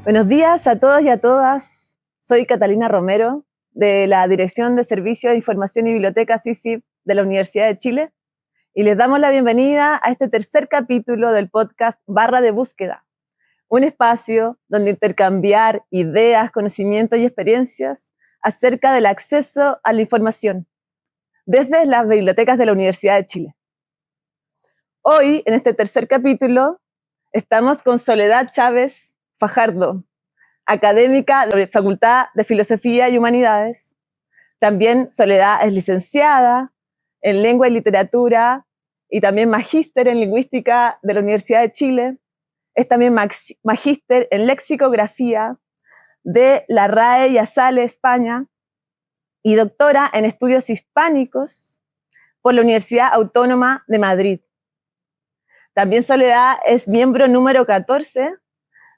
Buenos días a todos y a todas. Soy Catalina Romero, de la Dirección de Servicios de Información y Bibliotecas ISIB de la Universidad de Chile, y les damos la bienvenida a este tercer capítulo del podcast Barra de Búsqueda, un espacio donde intercambiar ideas, conocimientos y experiencias acerca del acceso a la información desde las bibliotecas de la Universidad de Chile. Hoy, en este tercer capítulo, estamos con Soledad Chávez Fajardo, académica de la Facultad de Filosofía y Humanidades. También Soledad es licenciada en Lengua y Literatura y también magíster en Lingüística de la Universidad de Chile. Es también magíster en Lexicografía de la RAE y ASALE España y doctora en Estudios Hispánicos por la Universidad Autónoma de Madrid. También Soledad es miembro número 14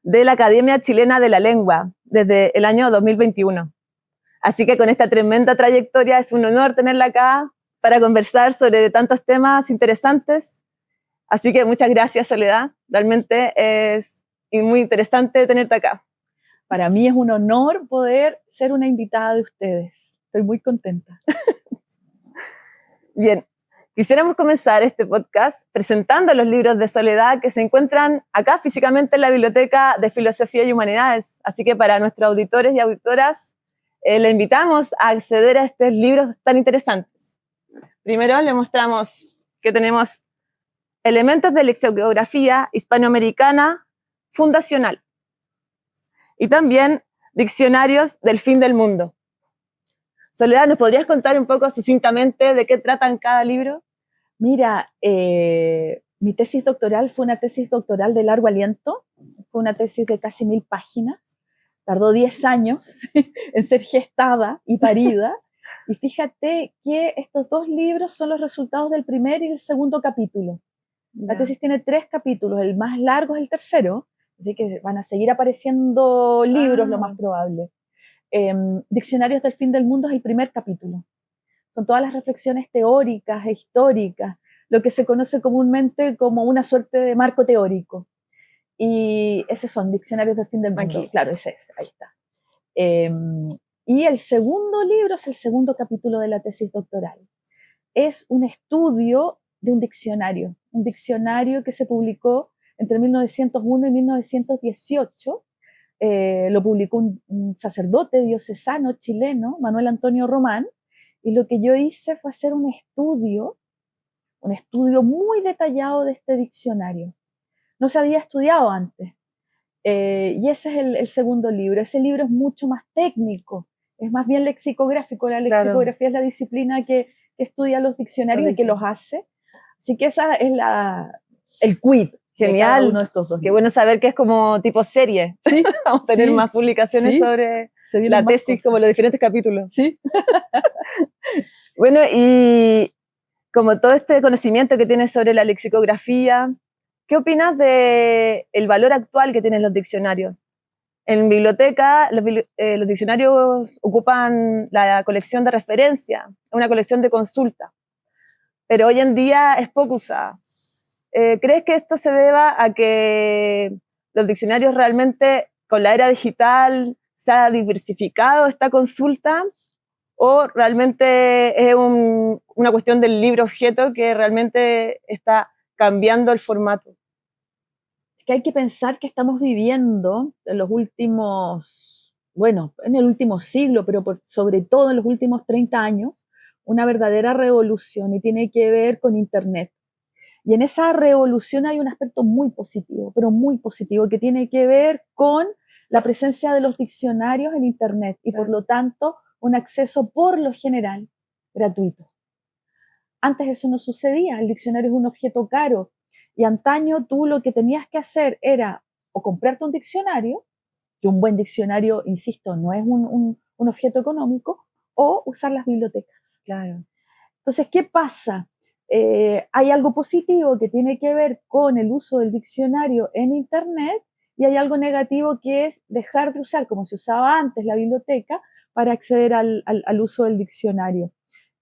de la Academia Chilena de la Lengua desde el año 2021. Así que con esta tremenda trayectoria es un honor tenerla acá para conversar sobre tantos temas interesantes. Así que muchas gracias, Soledad. Realmente es muy interesante tenerte acá. Para mí es un honor poder ser una invitada de ustedes. Estoy muy contenta. Bien, quisiéramos comenzar este podcast presentando los libros de Soledad que se encuentran acá físicamente en la Biblioteca de Filosofía y Humanidades. Así que para nuestros auditores y auditoras, le invitamos a acceder a estos libros tan interesantes. Primero le mostramos que tenemos Elementos de Lexicografía Hispanoamericana Fundacional y también Diccionarios del Fin del Mundo. Soledad, ¿nos podrías contar un poco sucintamente de qué tratan cada libro? Mira, mi tesis doctoral fue una tesis doctoral de largo aliento, fue una tesis de casi 1000 páginas, tardó 10 años en ser gestada y parida, y fíjate que estos dos libros son los resultados del primer y el segundo capítulo. La tesis tiene 3 capítulos, el más largo es el tercero, así que van a seguir apareciendo libros, lo más probable. Diccionarios del Fin del Mundo es el primer capítulo. Son todas las reflexiones teóricas e históricas, lo que se conoce comúnmente como una suerte de marco teórico. Y esos son Diccionarios del Fin del Mundo. Aquí. Claro, ese es, ahí está. Y el segundo libro es el segundo capítulo de la tesis doctoral. Es un estudio de un diccionario que se publicó entre 1901 y 1918. Lo publicó un sacerdote diocesano chileno, Manuel Antonio Román, y lo que yo hice fue hacer un estudio muy detallado de este diccionario. No se había estudiado antes. Y ese es el segundo libro. Ese libro es mucho más técnico, es más bien lexicográfico. La lexicografía es la disciplina que estudia los diccionarios y que los hace. Así que esa es el quid. Genial, uno de estos dos. Qué bueno saber que es como tipo serie. Sí, vamos a tener más publicaciones sobre la tesis, como los diferentes capítulos. Sí. Bueno, y como todo este conocimiento que tienes sobre la lexicografía, ¿qué opinas del valor actual que tienen los diccionarios? En biblioteca, los diccionarios ocupan la colección de referencia, una colección de consulta, pero hoy en día es poco usada. ¿Crees que esto se deba a que los diccionarios realmente con la era digital se ha diversificado esta consulta o realmente es una cuestión del libro objeto que realmente está cambiando el formato? Es que hay que pensar que estamos viviendo en los últimos, bueno, en el último siglo, pero sobre todo en los últimos 30 años, una verdadera revolución y tiene que ver con Internet. Y en esa revolución hay un aspecto muy positivo, pero muy positivo, que tiene que ver con la presencia de los diccionarios en Internet y por lo tanto un acceso por lo general gratuito. Antes eso no sucedía, el diccionario es un objeto caro y antaño tú lo que tenías que hacer era o comprarte un diccionario, que un buen diccionario, insisto, no es un objeto económico, o usar las bibliotecas. Claro. Entonces, ¿qué pasa? Hay algo positivo que tiene que ver con el uso del diccionario en Internet y hay algo negativo que es dejar de usar, como se usaba antes, la biblioteca para acceder al uso del diccionario.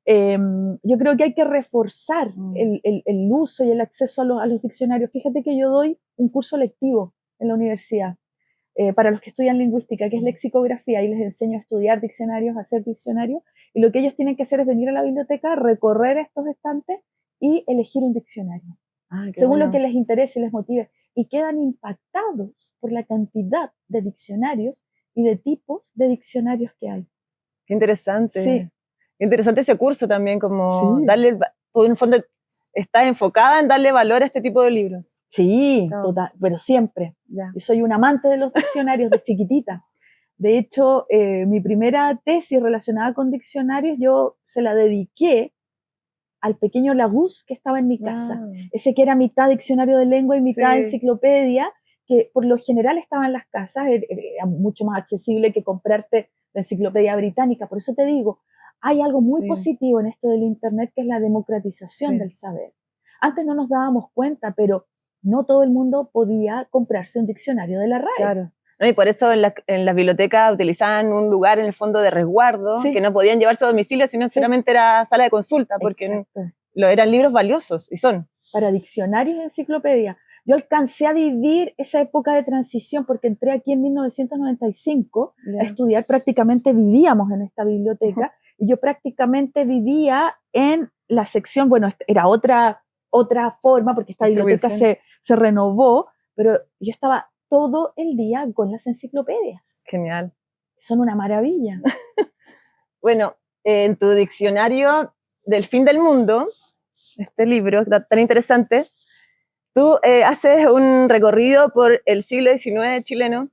Yo creo que hay que reforzar el uso y el acceso a los diccionarios. Fíjate que yo doy un curso lectivo en la universidad. para los que estudian lingüística, que es lexicografía, y les enseño a estudiar diccionarios, a hacer diccionarios, y lo que ellos tienen que hacer es venir a la biblioteca, recorrer estos estantes y elegir un diccionario, según lo que les interese y les motive, y quedan impactados por la cantidad de diccionarios y de tipos de diccionarios que hay. Qué interesante. Sí. Qué interesante ese curso también, como Sí. darle, tú en el fondo estás enfocada en darle valor a este tipo de libros. Sí, total, pero siempre. Ya. Yo soy un amante de los diccionarios de chiquitita. De hecho, mi primera tesis relacionada con diccionarios yo se la dediqué al pequeño Laguz que estaba en mi casa. Ese que era mitad diccionario de lengua y mitad enciclopedia, que por lo general estaba en las casas, era mucho más accesible que comprarte la enciclopedia británica. Por eso te digo, hay algo muy positivo en esto del Internet, que es la democratización del saber. Antes no nos dábamos cuenta, pero no todo el mundo podía comprarse un diccionario de la RAE. Claro. No, y por eso en las bibliotecas utilizaban un lugar en el fondo de resguardo, que no podían llevarse a domicilio, sino solamente era sala de consulta, porque eran libros valiosos, y son. Para diccionarios y enciclopedia. Yo alcancé a vivir esa época de transición, porque entré aquí en 1995 a estudiar, prácticamente vivíamos en esta biblioteca, y yo prácticamente vivía en la sección, bueno, era otra forma, porque esta biblioteca se renovó, pero yo estaba todo el día con las enciclopedias. Genial. Son una maravilla. Bueno, en tu diccionario del fin del mundo, este libro tan interesante, tú haces un recorrido por el siglo XIX chileno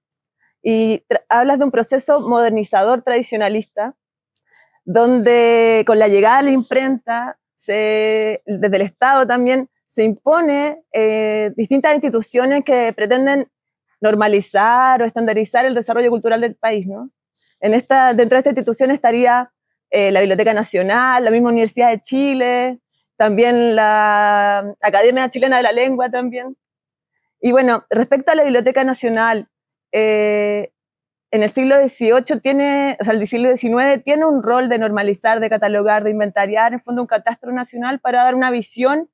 y hablas de un proceso modernizador tradicionalista, donde con la llegada de la imprenta, desde el Estado también, se impone distintas instituciones que pretenden normalizar o estandarizar el desarrollo cultural del país, ¿no? Dentro de esta institución estaría la Biblioteca Nacional, la misma Universidad de Chile, también la Academia Chilena de la Lengua también. Y bueno, respecto a la Biblioteca Nacional, en el siglo XVIII el siglo XIX tiene un rol de normalizar, de catalogar, de inventariar, en fondo un catastro nacional para dar una visión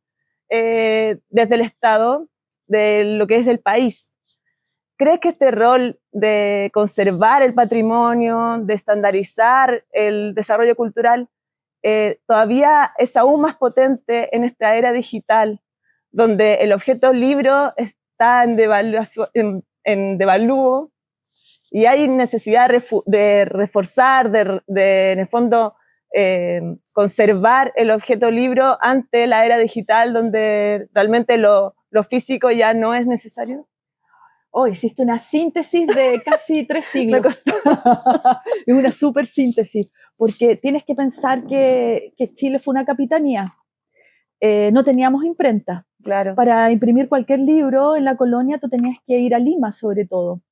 desde el Estado de lo que es el país. ¿Crees que este rol de conservar el patrimonio, de estandarizar el desarrollo cultural, todavía es aún más potente en esta era digital, donde el objeto libro está en devalúo y hay necesidad de reforzar, en el fondo, conservar el objeto libro ante la era digital, donde realmente lo físico ya no es necesario? Hiciste una síntesis de casi 3 siglos. Me costó. Es una súper síntesis, porque tienes que pensar que Chile fue una capitanía. No teníamos imprenta. Claro. Para imprimir cualquier libro en la colonia tú tenías que ir a Lima, sobre todo.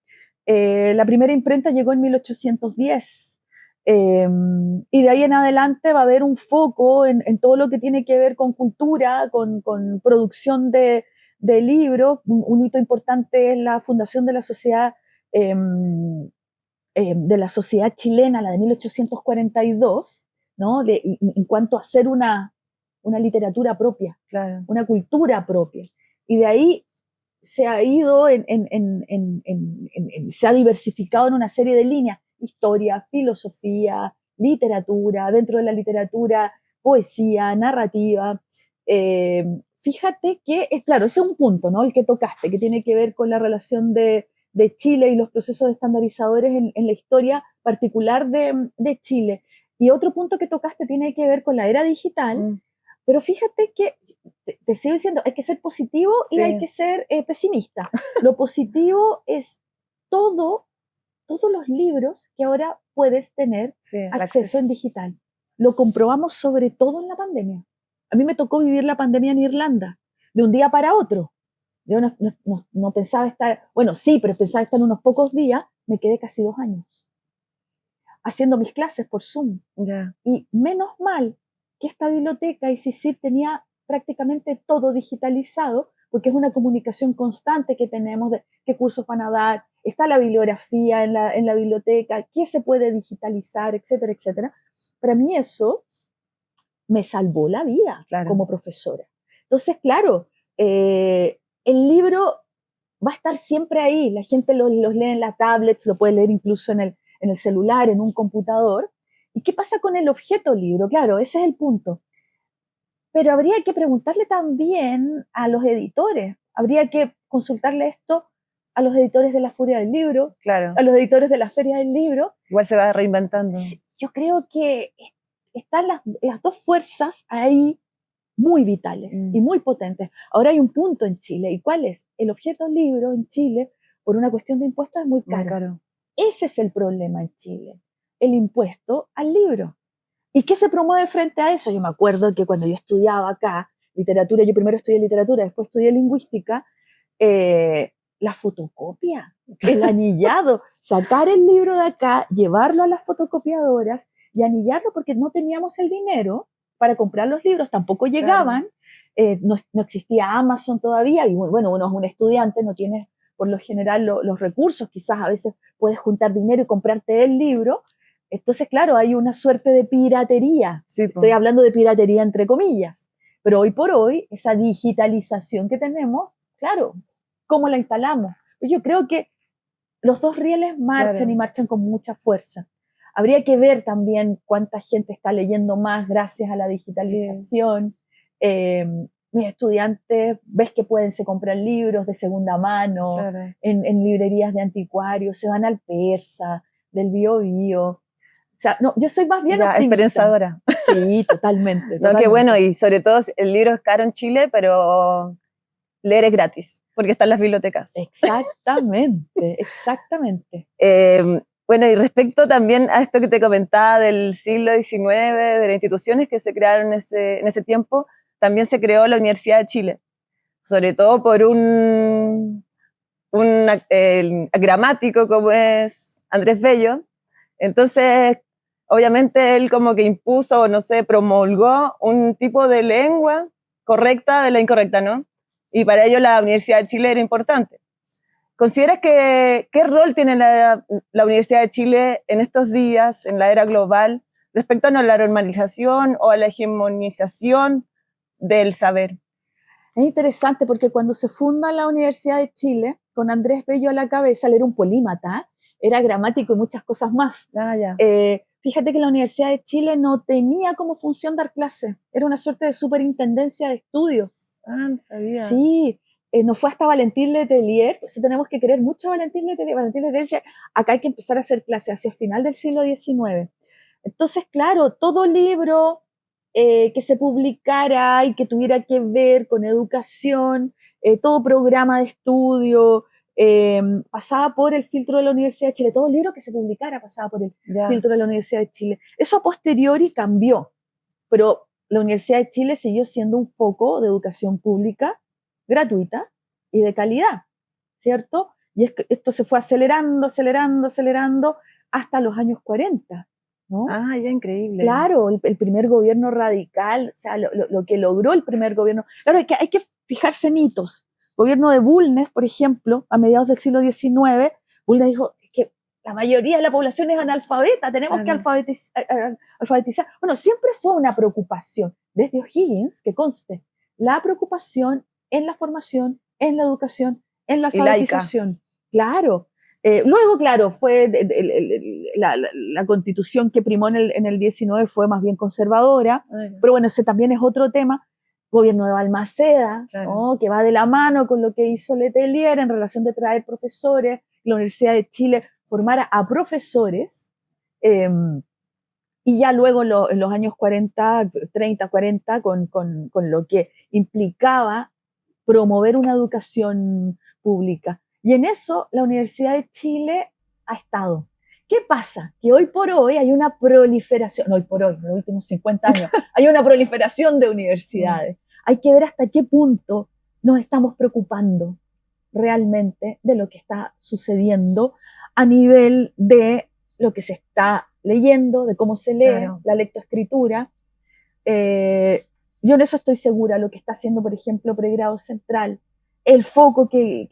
La primera imprenta llegó en 1810. Y de ahí en adelante va a haber un foco en todo lo que tiene que ver con cultura, con producción de libros. Un hito importante es la fundación de la sociedad chilena, la de 1842, ¿no? En cuanto a hacer una literatura propia, claro, una cultura propia. Y de ahí se ha ido, se ha diversificado en una serie de líneas: historia, filosofía, literatura, dentro de la literatura, poesía, narrativa. Fíjate que, claro, ese es un punto, ¿no? El que tocaste, que tiene que ver con la relación de Chile y los procesos estandarizadores en la historia particular de Chile. Y otro punto que tocaste tiene que ver con la era digital, pero fíjate que te sigo diciendo, hay que ser positivo y hay que ser pesimista. Lo positivo es todos los libros que ahora puedes tener acceso en digital. Lo comprobamos sobre todo en la pandemia. A mí me tocó vivir la pandemia en Irlanda, de un día para otro. Yo no pensaba estar, bueno, sí, pero pensaba estar unos pocos días. Me quedé casi 2 años haciendo mis clases por Zoom. Y menos mal que esta biblioteca ICISIP tenía prácticamente todo digitalizado, porque es una comunicación constante que tenemos de qué cursos van a dar, está la bibliografía en la biblioteca, qué se puede digitalizar, etcétera, etcétera. Para mí eso me salvó la vida como profesora. Entonces, claro, el libro va a estar siempre ahí. La gente los lee en la tablet, lo puede leer incluso en el celular, en un computador. ¿Y qué pasa con el objeto libro? Claro, ese es el punto. Pero habría que preguntarle también a los editores, habría que consultarle esto a los editores de la Furia del Libro, claro, a los editores de la Feria del Libro. igual se va reinventando. Sí, yo creo que están las dos fuerzas ahí muy vitales y muy potentes. Ahora hay un punto en Chile, ¿y cuál es? El objeto libro en Chile, por una cuestión de impuestos, es muy caro. Muy caro. Ese es el problema en Chile, el impuesto al libro. ¿Y qué se promueve frente a eso? Yo me acuerdo que cuando yo estudiaba acá literatura, yo primero estudié literatura, después estudié lingüística, la fotocopia, el anillado, sacar el libro de acá, llevarlo a las fotocopiadoras y anillarlo porque no teníamos el dinero para comprar los libros, tampoco llegaban, no existía Amazon todavía, y bueno, uno es un estudiante, no tiene por lo general los recursos, quizás a veces puedes juntar dinero y comprarte el libro. Entonces, claro, hay una suerte de piratería. Sí, Estoy hablando de piratería entre comillas. Pero hoy por hoy, esa digitalización que tenemos, claro, ¿cómo la instalamos? Yo creo que los dos rieles marchan y marchan con mucha fuerza. Habría que ver también cuánta gente está leyendo más gracias a la digitalización. Sí. Mis estudiantes, ves que se compran libros de segunda mano, en librerías de anticuarios, se van al Persa, del Bio Bio. O sea, no, yo soy más bien optimista. Esperanzadora. Sí, totalmente. No, qué bueno, y sobre todo el libro es caro en Chile, pero leer es gratis, porque está en las bibliotecas. Exactamente, exactamente. Bueno, y respecto también a esto que te comentaba del siglo XIX, de las instituciones que se crearon en ese tiempo, también se creó la Universidad de Chile, sobre todo por un gramático como es Andrés Bello. Entonces, obviamente él como que impuso, no sé, promulgó un tipo de lengua correcta de la incorrecta, ¿no? Y para ello la Universidad de Chile era importante. ¿Consideras qué rol tiene la Universidad de Chile en estos días, en la era global, respecto a la normalización o a la hegemonización del saber? Es interesante porque cuando se funda la Universidad de Chile, con Andrés Bello a la cabeza, él era un polímata, era gramático y muchas cosas más. Fíjate que la Universidad de Chile no tenía como función dar clases, era una suerte de superintendencia de estudios. No sabía. Sí, no fue hasta Valentín Letelier, por eso tenemos que querer mucho a Valentín Letelier. Valentín Letelier decía, acá hay que empezar a hacer clases hacia el final del siglo XIX. Entonces, claro, todo libro que se publicara y que tuviera que ver con educación, todo programa de estudio, pasaba por el filtro de la Universidad de Chile. Todo libro que se publicara pasaba por el filtro de la Universidad de Chile. Eso a posteriori cambió, pero la Universidad de Chile siguió siendo un foco de educación pública, gratuita y de calidad, ¿cierto? Y esto se fue acelerando hasta los años 40. ¿No? Ya increíble. Claro, el primer gobierno radical, o sea, lo que logró el primer gobierno. Claro, hay que fijarse en hitos. Gobierno de Bulnes, por ejemplo, a mediados del siglo XIX, Bulnes dijo que la mayoría de la población es analfabeta, tenemos que alfabetizar. Bueno, siempre fue una preocupación, desde O'Higgins, que conste, la preocupación en la formación, en la educación, en la alfabetización. Claro. Luego, claro, fue la constitución que primó en el 19 fue más bien conservadora, pero bueno, ese también es otro tema. Gobierno de Balmaceda, ¿no? Que va de la mano con lo que hizo Letelier en relación de traer profesores, la Universidad de Chile formara a profesores, y ya luego en los años 40, 30, 40, con lo que implicaba promover una educación pública. Y en eso la Universidad de Chile ha estado. ¿Qué pasa? Que hoy por hoy hay una proliferación, no hoy por hoy, en los últimos 50 años, hay una proliferación de universidades. Hay que ver hasta qué punto nos estamos preocupando realmente de lo que está sucediendo a nivel de lo que se está leyendo, de cómo se lee, la lectoescritura. Yo en eso estoy segura, lo que está haciendo, por ejemplo, Pregrado Central, el foco que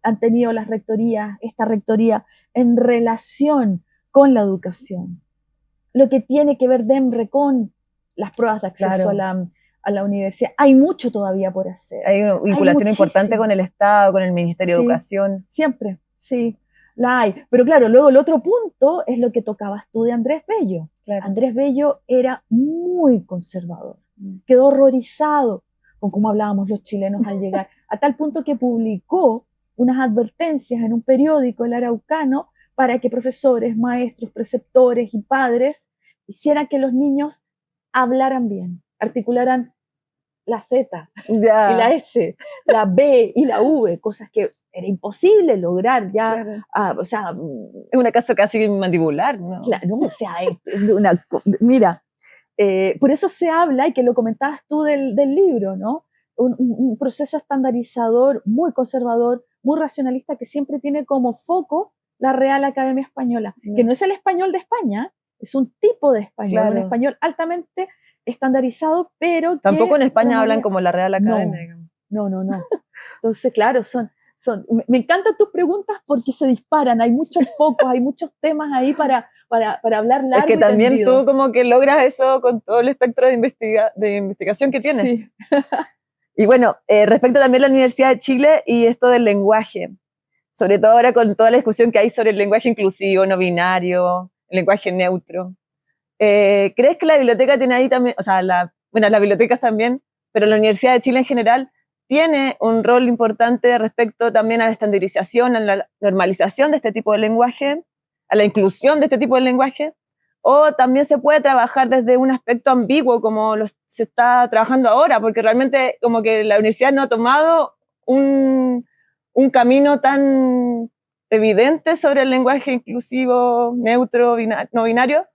han tenido las rectorías, esta rectoría, en relación con la educación. Lo que tiene que ver DEMRE con las pruebas de acceso a la universidad. Hay mucho todavía por hacer. Hay una vinculación importante con el Estado, con el Ministerio de Educación. Siempre, sí, la hay. Pero claro, luego el otro punto es lo que tocabas tú de Andrés Bello. Claro. Andrés Bello era muy conservador, quedó horrorizado con cómo hablábamos los chilenos al llegar, a tal punto que publicó unas advertencias en un periódico, El Araucano, para que profesores, maestros, preceptores y padres hicieran que los niños hablaran bien, articularan la Z y la S, la B y la V, cosas que era imposible lograr ya. Claro. O sea, es un caso casi mandibular, ¿no? Claro, no, o sea, mira, por eso se habla, y que lo comentabas tú del libro, ¿no? Un proceso estandarizador, muy conservador, muy racionalista, que siempre tiene como foco la Real Academia Española, que no es el español de España, es un tipo de español, un español altamente estandarizado, pero tampoco en España hablan como la Real Academia. No. Entonces, claro, me encantan tus preguntas porque se disparan, hay muchos focos, hay muchos temas ahí para hablar largo. Es que y también tendido. tú como que logras eso con todo el espectro de investigación que tienes. Sí. Y bueno, respecto también a la Universidad de Chile y esto del lenguaje, sobre todo ahora con toda la discusión que hay sobre el lenguaje inclusivo, no binario, el lenguaje neutro. ¿Crees que la biblioteca tiene ahí también, o sea, las bibliotecas también, pero la Universidad de Chile en general tiene un rol importante respecto también a la estandarización, a la normalización de este tipo de lenguaje, a la inclusión de este tipo de lenguaje, o también se puede trabajar desde un aspecto ambiguo como se está trabajando ahora, porque realmente como que la universidad no ha tomado un camino tan evidente sobre el lenguaje inclusivo, neutro, no binario,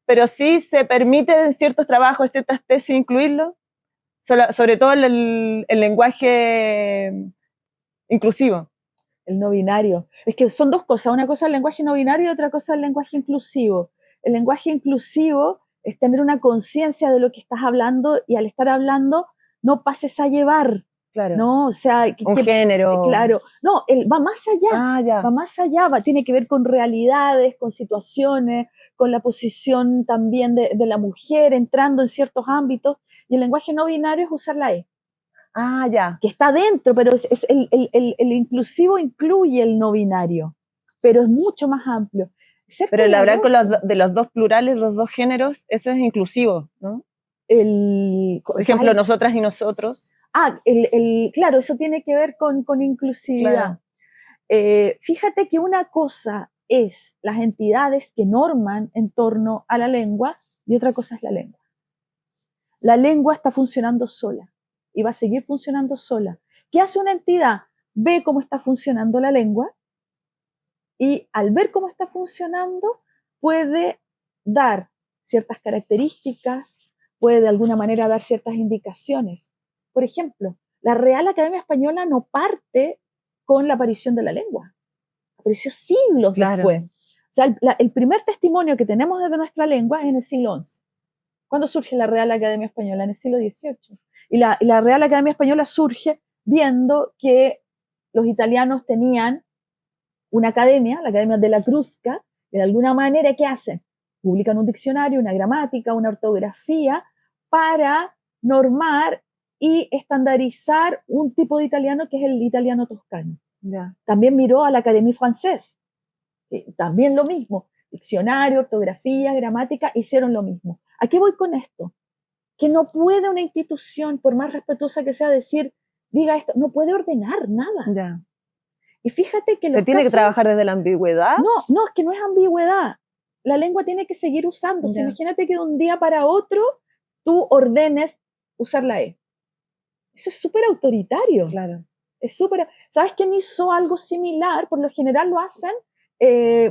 pero sí se permite en ciertos trabajos, en ciertas tesis incluirlo, sobre todo el lenguaje inclusivo. El no binario. Es que son dos cosas, una cosa es el lenguaje no binario y otra cosa es el lenguaje inclusivo. El lenguaje inclusivo es tener una conciencia de lo que estás hablando y al estar hablando no pases a llevar. Claro. ¿No? O sea, un género. Claro. No, va más allá. Va más allá, tiene que ver con realidades, con situaciones, con la posición también de la mujer entrando en ciertos ámbitos. Y el lenguaje no binario es usar la E. Que está dentro, pero es el inclusivo incluye el no binario, pero es mucho más amplio. Pero el hablar de los dos plurales, los dos géneros, eso es inclusivo, ¿no? Por ejemplo, nosotras y nosotros. Claro, eso tiene que ver con inclusividad. Claro. Fíjate que una cosa es las entidades que norman en torno a la lengua y otra cosa es la lengua. La lengua está funcionando sola y va a seguir funcionando sola. ¿Qué hace una entidad? Ve cómo está funcionando la lengua y al ver cómo está funcionando puede dar ciertas características, puede de alguna manera dar ciertas indicaciones. Por ejemplo, la Real Academia Española no parte con la aparición de la lengua, apareció siglos después. O sea, el primer testimonio que tenemos de nuestra lengua es en el siglo XI. ¿Cuándo surge la Real Academia Española? En el siglo XVIII. Y la Real Academia Española surge viendo que los italianos tenían una academia, la Academia de la Crusca, que de alguna manera, ¿qué hacen? Publican un diccionario, una gramática, una ortografía, para normar y estandarizar un tipo de italiano que es el italiano toscano. También miró a la Académie Française, también lo mismo, diccionario, ortografía, gramática, hicieron lo mismo. ¿A qué voy con esto? Que no puede una institución, por más respetuosa que sea, diga esto, no puede ordenar nada. Y fíjate que ¿Se tiene que trabajar desde la ambigüedad? No, es que no es ambigüedad. La lengua tiene que seguir usándose. Imagínate que de un día para otro tú ordenes usar la E. Eso es súper autoritario. Claro. Es súper. ¿Sabes quién hizo algo similar? Por lo general lo hacen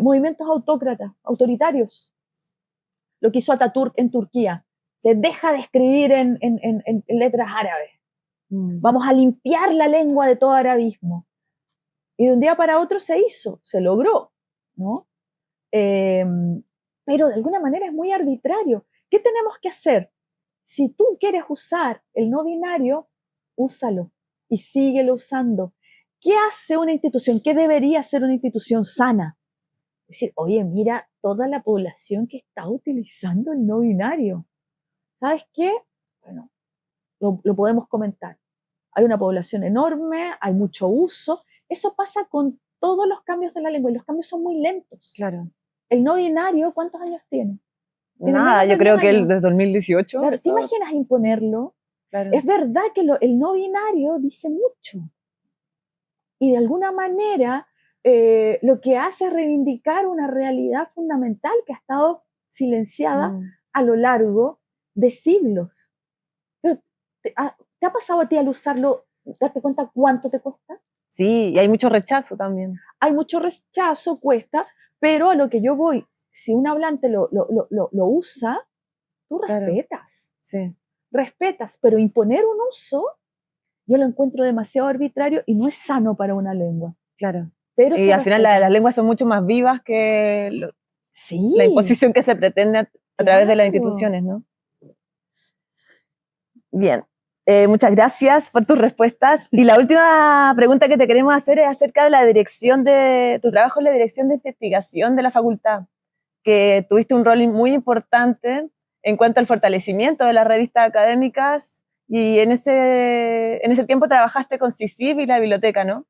movimientos autócratas, autoritarios. Lo que hizo Atatürk en Turquía. Se deja de escribir en letras árabes. Vamos a limpiar la lengua de todo arabismo. Y de un día para otro se hizo, se logró, ¿no? Pero de alguna manera es muy arbitrario. ¿Qué tenemos que hacer? Si tú quieres usar el no binario, úsalo y síguelo usando. ¿Qué hace una institución? ¿Qué debería ser una institución sana? Decir, oye, mira toda la población que está utilizando el no binario. ¿Sabes qué? Bueno, lo podemos comentar. Hay una población enorme, hay mucho uso. Eso pasa con todos los cambios de la lengua y los cambios son muy lentos. Claro. El no binario, ¿cuántos años tiene? Nada, yo creo que el de 2018. Claro, ¿te imaginas imponerlo? Claro. Es verdad que el no binario dice mucho. Y de alguna manera lo que hace es reivindicar una realidad fundamental que ha estado silenciada a lo largo de siglos. Pero, ¿te ha pasado a ti al usarlo, darte cuenta cuánto te cuesta? Sí, y hay mucho rechazo también. Hay mucho rechazo, cuesta, pero a lo que yo voy, si un hablante lo usa, tú respetas. Claro. Sí. Respetas, pero imponer un uso, yo lo encuentro demasiado arbitrario y no es sano para una lengua. Claro. Pero y al final las lenguas son mucho más vivas que sí, la imposición que se pretende a través de las instituciones, ¿no? Bien. Muchas gracias por tus respuestas. Y la última pregunta que te queremos hacer es acerca de la dirección de tu trabajo en la dirección de investigación de la facultad, que tuviste un rol muy importante en cuanto al fortalecimiento de las revistas académicas y en ese tiempo trabajaste con CICIP y la biblioteca, ¿no?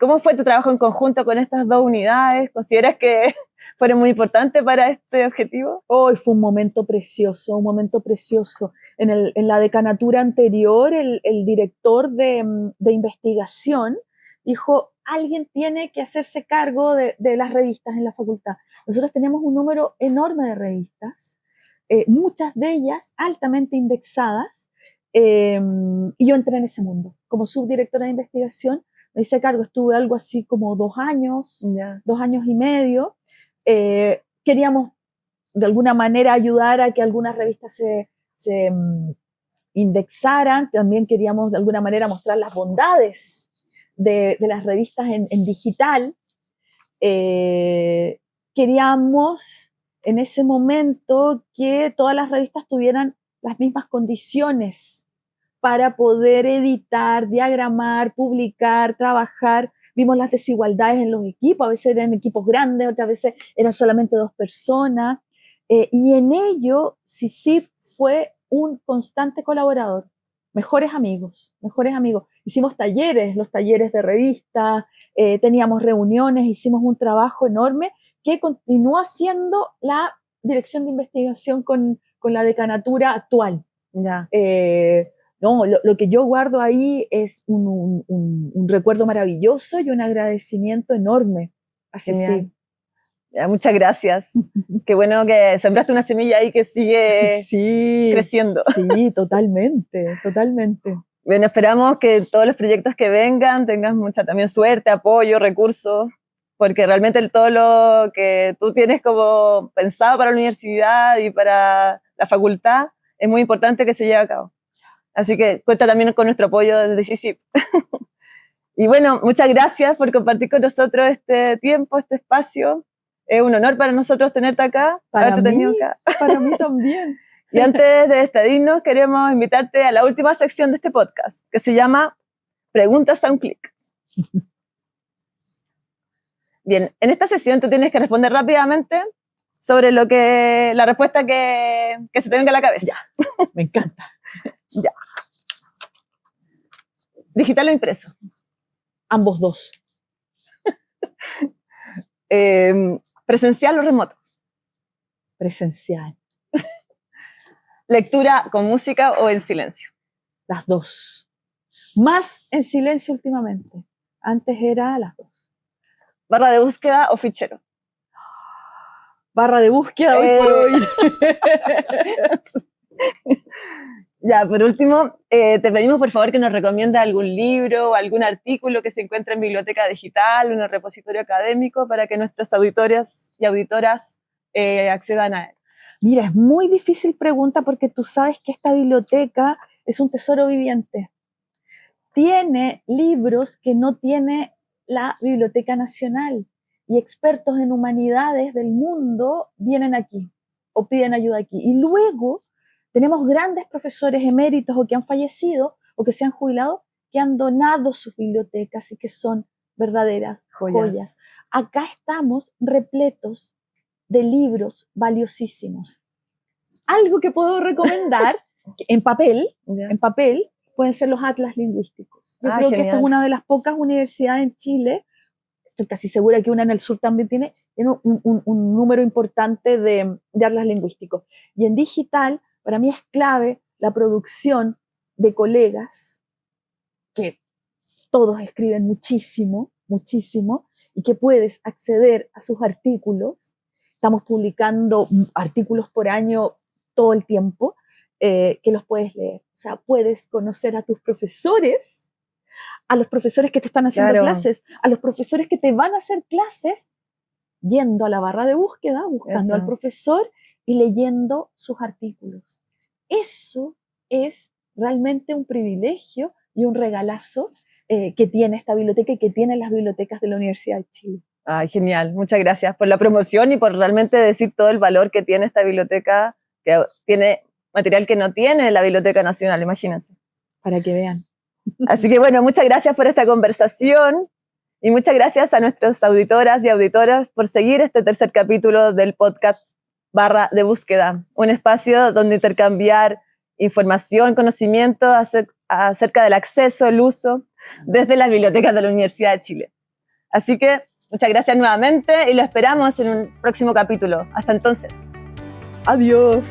¿Cómo fue tu trabajo en conjunto con estas dos unidades? ¿Consideras que fueron muy importantes para este objetivo? Hoy fue un momento precioso, un momento precioso. En la decanatura anterior, el director de investigación dijo, alguien tiene que hacerse cargo de las revistas en la facultad. Nosotros tenemos un número enorme de revistas, muchas de ellas altamente indexadas, y yo entré en ese mundo. Como subdirectora de investigación, me hice cargo, estuve algo así como 2 años, 2 años y medio. Queríamos de alguna manera ayudar a que algunas revistas se indexaran, también queríamos de alguna manera mostrar las bondades de las revistas en digital. Queríamos en ese momento que todas las revistas tuvieran las mismas condiciones para poder editar, diagramar, publicar, trabajar. Vimos las desigualdades en los equipos, a veces eran equipos grandes, otras veces eran solamente 2 personas, y en ello CICIP fue un constante colaborador, mejores amigos. Hicimos talleres, los talleres de revista, teníamos reuniones, hicimos un trabajo enorme que continuó haciendo la dirección de investigación con la decanatura actual. Ya. No, lo que yo guardo ahí es un recuerdo maravilloso y un agradecimiento enorme. Así sí. Ya, muchas gracias. Qué bueno que sembraste una semilla ahí que sigue creciendo. Sí, totalmente, totalmente. Bueno, esperamos que todos los proyectos que vengan tengas mucha también suerte, apoyo, recursos, porque realmente todo lo que tú tienes como pensado para la universidad y para la facultad es muy importante que se lleve a cabo. Así que cuenta también con nuestro apoyo desde CICIP. Y bueno, muchas gracias por compartir con nosotros este tiempo, este espacio. Es un honor para nosotros tenerte acá, haberte tenido acá. Para mí también. Y antes de despedirnos, queremos invitarte a la última sección de este podcast, que se llama Preguntas a un clic. Bien, en esta sesión tú tienes que responder rápidamente sobre la respuesta que se te venga a la cabeza. Ya, me encanta. Ya. ¿Digital o impreso? Ambos dos. ¿Presencial o remoto? Presencial. ¿Lectura con música o en silencio? Las dos. Más en silencio últimamente. Antes era las dos. ¿Barra de búsqueda o fichero? Barra de búsqueda hoy por hoy. Ya, por último, te pedimos por favor que nos recomiendes algún libro o algún artículo que se encuentre en biblioteca digital o en el repositorio académico para que nuestros auditores y auditoras accedan a él. Mira, es muy difícil pregunta porque tú sabes que esta biblioteca es un tesoro viviente. Tiene libros que no tiene la Biblioteca Nacional y expertos en humanidades del mundo vienen aquí o piden ayuda aquí. Y luego tenemos grandes profesores eméritos o que han fallecido o que se han jubilado que han donado sus bibliotecas y que son verdaderas joyas. Acá estamos repletos de libros valiosísimos. Algo que puedo recomendar en papel, Ya. en papel, pueden ser los atlas lingüísticos. Yo creo que esta es Genial. una de las pocas universidades en Chile, estoy casi segura que una en el sur también tiene un número importante de atlas lingüísticos. Y en digital, para mí es clave la producción de colegas, que todos escriben muchísimo, muchísimo, y que puedes acceder a sus artículos. Estamos publicando artículos por año todo el tiempo, que los puedes leer. O sea, puedes conocer a tus profesores, a los profesores que te están haciendo clases, a los profesores que te van a hacer clases, yendo a la barra de búsqueda, buscando al profesor y leyendo sus artículos. Eso es realmente un privilegio y un regalazo que tiene esta biblioteca y que tienen las bibliotecas de la Universidad de Chile. Ay, genial. Muchas gracias por la promoción y por realmente decir todo el valor que tiene esta biblioteca, que tiene material que no tiene la Biblioteca Nacional, imagínense. Para que vean. Así que bueno, muchas gracias por esta conversación y muchas gracias a nuestras auditoras y auditores por seguir este tercer capítulo del podcast Barra de Búsqueda, un espacio donde intercambiar información, conocimiento acerca del acceso, el uso, desde las bibliotecas de la Universidad de Chile. Así que muchas gracias nuevamente y lo esperamos en un próximo capítulo. Hasta entonces. Adiós.